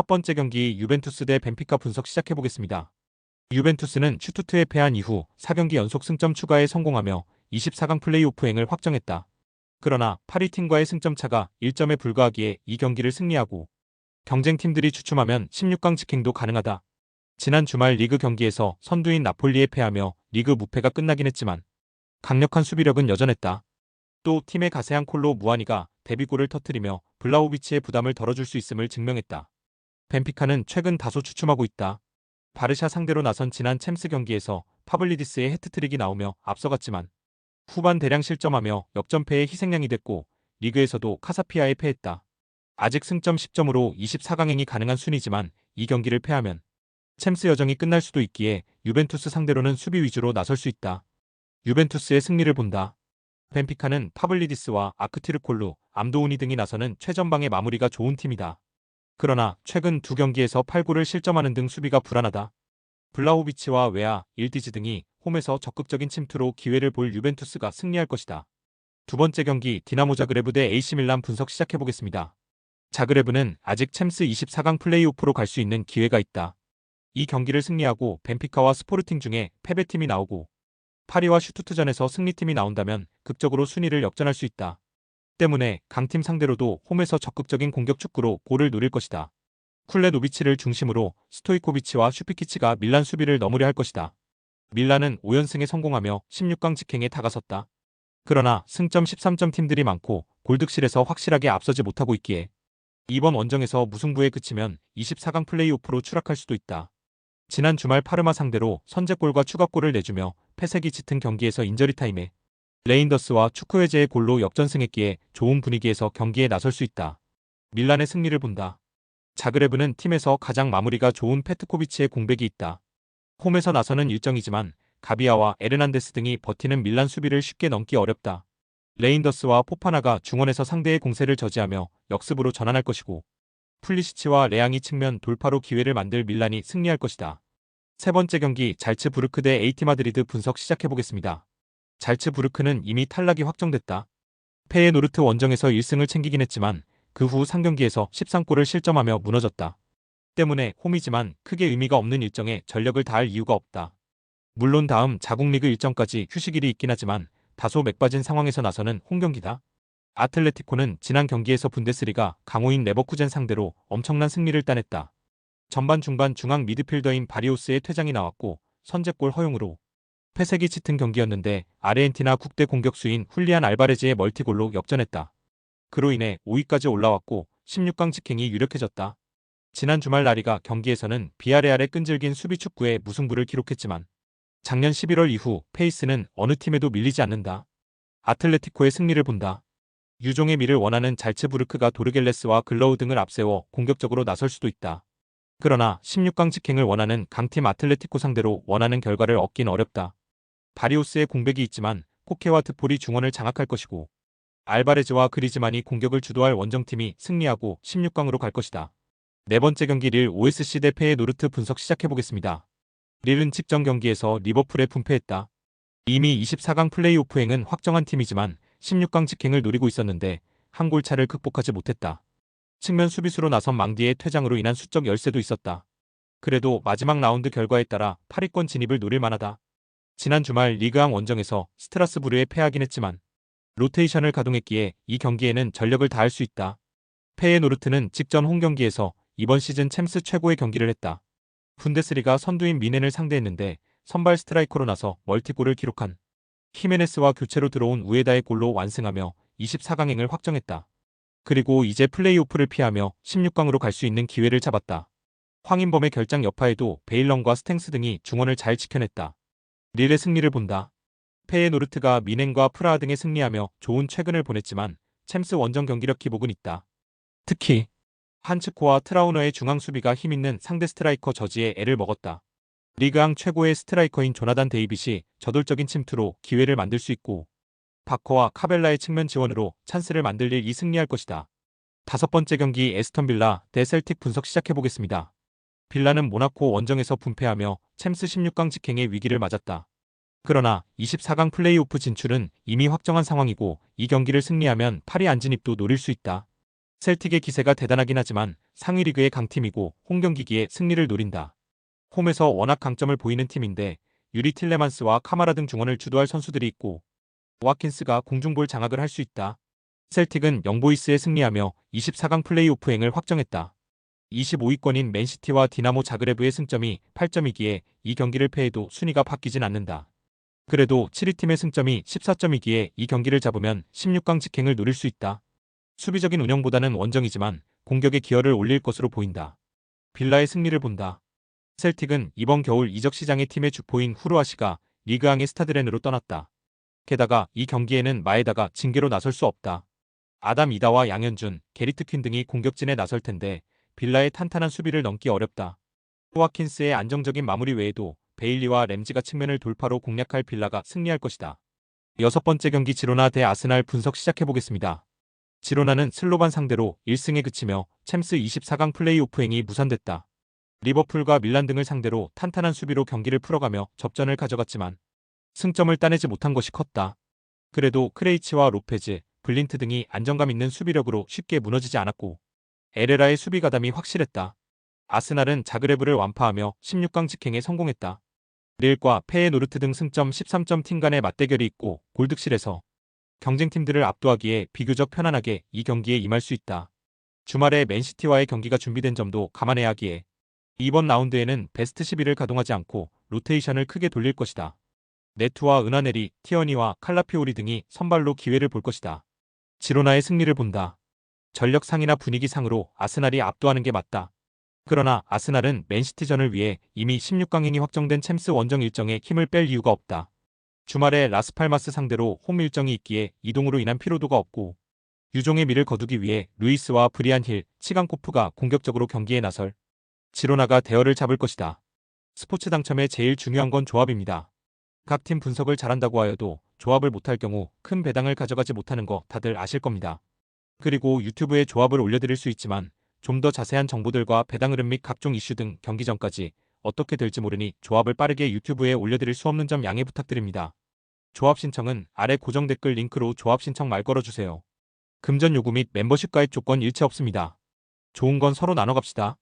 번째 경기 유벤투스 대 벤피카 분석 시작해보겠습니다. 유벤투스는 슈투트에 패한 이후 4경기 연속 승점 추가에 성공하며 24강 플레이오프행을 확정했다. 그러나 파리 팀과의 승점 차가 1점에 불과하기에 이 경기를 승리하고 경쟁팀들이 주춤하면 16강 직행도 가능하다. 지난 주말 리그 경기에서 선두인 나폴리에 패하며 리그 무패가 끝나긴 했지만 강력한 수비력은 여전했다. 또 팀의 가세한 콜로 무아니가 데뷔골을 터뜨리며 블라호비치의 부담을 덜어줄 수 있음을 증명했다. 벤피카는 최근 다소 주춤하고 있다. 바르샤 상대로 나선 지난 챔스 경기에서 파블리디스의 해트트릭이 나오며 앞서갔지만 후반 대량 실점하며 역전패의 희생양이 됐고 리그에서도 카사피아에 패했다. 아직 승점 10점으로 24강행이 가능한 순위지만 이 경기를 패하면 챔스 여정이 끝날 수도 있기에 유벤투스 상대로는 수비 위주로 나설 수 있다. 유벤투스의 승리를 본다. 벤피카는 파블리디스와 아크티르콜루, 암도우니 등이 나서는 최전방의 마무리가 좋은 팀이다. 그러나 최근 두 경기에서 8골을 실점하는 등 수비가 불안하다. 블라호비치와 웨아, 일디즈 등이 홈에서 적극적인 침투로 기회를 볼 유벤투스가 승리할 것이다. 두 번째 경기 디나모 자그레브 대 AC밀란 분석 시작해보겠습니다. 자그레브는 아직 챔스 24강 플레이오프로 갈 수 있는 기회가 있다. 이 경기를 승리하고 벤피카와 스포르팅 중에 패배팀이 나오고 파리와 슈투트전에서 승리팀이 나온다면 극적으로 순위를 역전할 수 있다. 때문에 강팀 상대로도 홈에서 적극적인 공격 축구로 골을 노릴 것이다. 쿨레노비치를 중심으로 스토이코비치와 슈피키치가 밀란 수비를 넘으려 할 것이다. 밀란은 5연승에 성공하며 16강 직행에 다가섰다. 그러나 승점 13점 팀들이 많고 골득실에서 확실하게 앞서지 못하고 있기에 이번 원정에서 무승부에 그치면 24강 플레이오프로 추락할 수도 있다. 지난 주말 파르마 상대로 선제골과 추가골을 내주며 패색이 짙은 경기에서 인저리 타임에 레인더스와 축구회제의 골로 역전승했기에 좋은 분위기에서 경기에 나설 수 있다. 밀란의 승리를 본다. 자그레브는 팀에서 가장 마무리가 좋은 페트코비치의 공백이 있다. 홈에서 나서는 일정이지만 가비아와 에르난데스 등이 버티는 밀란 수비를 쉽게 넘기 어렵다. 레인더스와 포파나가 중원에서 상대의 공세를 저지하며 역습으로 전환할 것이고 풀리시치와 레앙이 측면 돌파로 기회를 만들 밀란이 승리할 것이다. 세 번째 경기 잘츠부르크 대 AT 마드리드 분석 시작해보겠습니다. 잘츠부르크는 이미 탈락이 확정됐다. 페예노르트 원정에서 1승을 챙기긴 했지만 그 후 3경기에서 13골을 실점하며 무너졌다. 때문에 홈이지만 크게 의미가 없는 일정에 전력을 다할 이유가 없다. 물론 다음 자국리그 일정까지 휴식일이 있긴 하지만 다소 맥빠진 상황에서 나서는 홈경기다. 아틀레티코는 지난 경기에서 분데스리가 강호인 레버쿠젠 상대로 엄청난 승리를 따냈다. 전반 중반 중앙 미드필더인 바리오스의 퇴장이 나왔고 선제골 허용으로 패색이 짙은 경기였는데 아르헨티나 국대 공격수인 훌리안 알바레즈의 멀티골로 역전했다. 그로 인해 5위까지 올라왔고 16강 직행이 유력해졌다. 지난 주말 라리가 경기에서는 비아레알의 끈질긴 수비 축구에 무승부를 기록했지만 작년 11월 이후 페이스는 어느 팀에도 밀리지 않는다. 아틀레티코의 승리를 본다. 유종의 미를 원하는 잘츠부르크가 도르겔레스와 글러우 등을 앞세워 공격적으로 나설 수도 있다. 그러나 16강 직행을 원하는 강팀 아틀레티코 상대로 원하는 결과를 얻긴 어렵다. 바리오스의 공백이 있지만 코케와 트폴이 중원을 장악할 것이고 알바레즈와 그리즈만이 공격을 주도할 원정팀이 승리하고 16강으로 갈 것이다. 네 번째 경기 릴 OSC 대 페예노르트 분석 시작해보겠습니다. 릴은 직전 경기에서 리버풀에 분패했다. 이미 24강 플레이오프행은 확정한 팀이지만 16강 직행을 노리고 있었는데 한 골 차를 극복하지 못했다. 측면 수비수로 나선 망디의 퇴장으로 인한 수적 열세도 있었다. 그래도 마지막 라운드 결과에 따라 8위권 진입을 노릴 만하다. 지난 주말 리그앙 원정에서 스트라스부르에 패하긴 했지만 로테이션을 가동했기에 이 경기에는 전력을 다할 수 있다. 페예노르트는 직전 홈경기에서 이번 시즌 챔스 최고의 경기를 했다. 분데스리가 선두인 미넨을 상대했는데 선발 스트라이커로 나서 멀티골을 기록한 히메네스와 교체로 들어온 우에다의 골로 완승하며 24강행을 확정했다. 그리고 이제 플레이오프를 피하며 16강으로 갈 수 있는 기회를 잡았다. 황인범의 결장 여파에도 베일런과 스탱스 등이 중원을 잘 지켜냈다. 릴의 승리를 본다. 페예노르트가 미넨과 프라하 등에 승리하며 좋은 최근을 보냈지만 챔스 원정 경기력 기복은 있다. 특히 한츠코와 트라우너의 중앙 수비가 힘있는 상대 스트라이커 저지에 애를 먹었다. 리그앙 최고의 스트라이커인 조나단 데이빗이 저돌적인 침투로 기회를 만들 수 있고 바커와 카벨라의 측면 지원으로 찬스를 만들 릴이 승리할 것이다. 다섯 번째 경기 에스턴 빌라 대 셀틱 분석 시작해보겠습니다. 빌라는 모나코 원정에서 분패하며 챔스 16강 직행의 위기를 맞았다. 그러나 24강 플레이오프 진출은 이미 확정한 상황이고 이 경기를 승리하면 파리 안진입도 노릴 수 있다. 셀틱의 기세가 대단하긴 하지만 상위 리그의 강팀이고 홈 경기기에 승리를 노린다. 홈에서 워낙 강점을 보이는 팀인데 유리 틸레만스와 카마라 등 중원을 주도할 선수들이 있고 와킨스가 공중볼 장악을 할 수 있다. 셀틱은 영보이스에 승리하며 24강 플레이오프행을 확정했다. 25위권인 맨시티와 디나모 자그레브의 승점이 8점이기에 이 경기를 패해도 순위가 바뀌진 않는다. 그래도 7위 팀의 승점이 14점이기에 이 경기를 잡으면 16강 직행을 노릴 수 있다. 수비적인 운영보다는 원정이지만 공격의 기여를 올릴 것으로 보인다. 빌라의 승리를 본다. 셀틱은 이번 겨울 이적 시장의 팀의 주포인 후르아시가 리그앙의 스타드렌으로 떠났다. 게다가 이 경기에는 마에다가 징계로 나설 수 없다. 아담 이다와 양현준, 게리트 퀸 등이 공격진에 나설 텐데 빌라의 탄탄한 수비를 넘기 어렵다. 호아킨스의 안정적인 마무리 외에도 베일리와 램지가 측면을 돌파로 공략할 빌라가 승리할 것이다. 여섯 번째 경기 지로나 대 아스날 분석 시작해보겠습니다. 지로나는 슬로반 상대로 1승에 그치며 챔스 24강 플레이오프행이 무산됐다. 리버풀과 밀란 등을 상대로 탄탄한 수비로 경기를 풀어가며 접전을 가져갔지만 승점을 따내지 못한 것이 컸다. 그래도 크레이치와 로페즈, 블린트 등이 안정감 있는 수비력으로 쉽게 무너지지 않았고 에레라의 수비 가담이 확실했다. 아스날은 자그레브를 완파하며 16강 직행에 성공했다. 릴과 페에노르트 등 승점 13점 팀 간의 맞대결이 있고 골득실에서 경쟁팀들을 압도하기에 비교적 편안하게 이 경기에 임할 수 있다. 주말에 맨시티와의 경기가 준비된 점도 감안해야 하기에 이번 라운드에는 베스트 11을 가동하지 않고 로테이션을 크게 돌릴 것이다. 네투와 은하네리, 티어니와 칼라피오리 등이 선발로 기회를 볼 것이다. 지로나의 승리를 본다. 전력상이나 분위기상으로 아스날이 압도하는 게 맞다. 그러나 아스날은 맨시티전을 위해 이미 16강행이 확정된 챔스 원정 일정에 힘을 뺄 이유가 없다. 주말에 라스팔마스 상대로 홈 일정이 있기에 이동으로 인한 피로도가 없고 유종의 미를 거두기 위해 루이스와 브리안 힐, 치강코프가 공격적으로 경기에 나설 지로나가 대열을 잡을 것이다. 스포츠 당첨에 제일 중요한 건 조합입니다. 각 팀 분석을 잘한다고 하여도 조합을 못할 경우 큰 배당을 가져가지 못하는 거 다들 아실 겁니다. 그리고 유튜브에 조합을 올려드릴 수 있지만 좀 더 자세한 정보들과 배당 흐름 및 각종 이슈 등 경기 전까지 어떻게 될지 모르니 조합을 빠르게 유튜브에 올려드릴 수 없는 점 양해 부탁드립니다. 조합 신청은 아래 고정 댓글 링크로 조합 신청 말 걸어주세요. 금전 요구 및 멤버십 가입 조건 일체 없습니다. 좋은 건 서로 나눠 갑시다.